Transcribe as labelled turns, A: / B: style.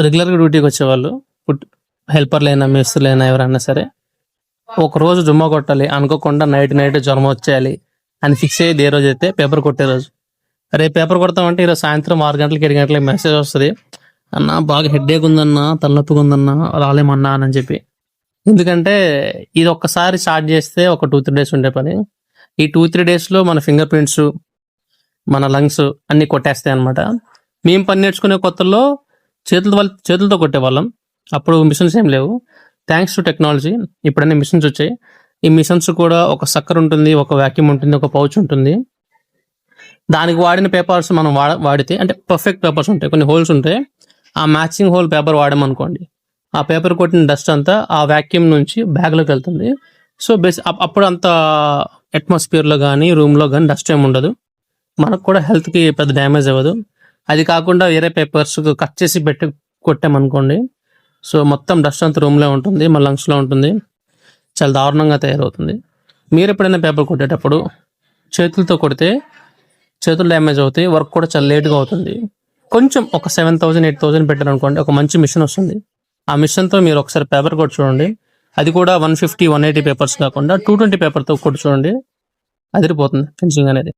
A: రెగ్యులర్గా డ్యూటీకి వచ్చేవాళ్ళు, హెల్పర్లైనా మేస్త్రులైనా ఎవరైనా సరే, ఒక రోజు జుమ్మా కొట్టాలి అనుకోకుండా నైట్ జ్వరం వచ్చేయాలి అని ఫిక్స్ అయ్యేది ఏ రోజు అయితే పేపర్ కొట్టే రోజు. రేపు పేపర్ కొడతామంటే ఈరోజు సాయంత్రం 6 గంటలకి 7 గంటలకి మెసేజ్ వస్తుంది, అన్న బాగా హెడ్ఏక్ ఉందన్నా, తలనొప్పిగా ఉందన్నా, రాలేమన్నా అని చెప్పి. ఎందుకంటే ఇది ఒక్కసారి స్టార్ట్ చేస్తే ఒక 2-3 డేస్ ఉండే పని. ఈ 2-3 డేస్లో మన ఫింగర్ ప్రింట్స్, మన లంగ్స్ అన్ని కొట్టేస్తాయి అనమాట. మేము పని నేర్చుకునే కొత్తల్లో చేతులతో కొట్టేవాళ్ళం. అప్పుడు మిషన్స్ ఏం లేవు. థ్యాంక్స్ టు టెక్నాలజీ ఇప్పుడన్నీ మిషన్స్ వచ్చాయి. ఈ మిషన్స్ కూడా ఒక సక్కర్ ఉంటుంది, ఒక వ్యాక్యూమ్ ఉంటుంది, ఒక పౌచ్ ఉంటుంది. దానికి వాడిన పేపర్స్ మనం వాడితే అంటే పర్ఫెక్ట్ పేపర్స్ ఉంటాయి, కొన్ని హోల్స్ ఉంటాయి. ఆ మ్యాచింగ్ హోల్ పేపర్ వాడామనుకోండి, ఆ పేపర్ కొట్టిన డస్ట్ అంతా ఆ వ్యాక్యూమ్ నుంచి బ్యాగ్లోకి వెళ్తుంది. సో అప్పుడు అంత అట్మాస్ఫియర్లో కానీ రూమ్లో కానీ డస్ట్ ఏమి ఉండదు, మనకు కూడా హెల్త్కి పెద్ద డ్యామేజ్ అవ్వదు. అది కాకుండా వేరే పేపర్స్ కట్ చేసి కొట్టామనుకోండి, సో మొత్తం డస్ట్ అంతా రూమ్లో ఉంటుంది, మన లంగ్స్లో ఉంటుంది, చాలా దారుణంగా తయారవుతుంది. మీరు ఎప్పుడైనా పేపర్ కొట్టేటప్పుడు చేతులతో కొడితే చేతులు డ్యామేజ్ అవుతాయి, వర్క్ కూడా చాలా లేట్గా అవుతుంది. కొంచెం ఒక 7,000-8,000 పెట్టారనుకోండి, ఒక మంచి మిషన్ వస్తుంది. ఆ మిషన్తో మీరు ఒకసారి పేపర్ కొట్టి చూడండి. అది కూడా 150-180 పేపర్స్ కాకుండా 220 పేపర్తో కొట్టి చూడండి, అదిరిపోతుంది ఫినిషింగ్ అనేది.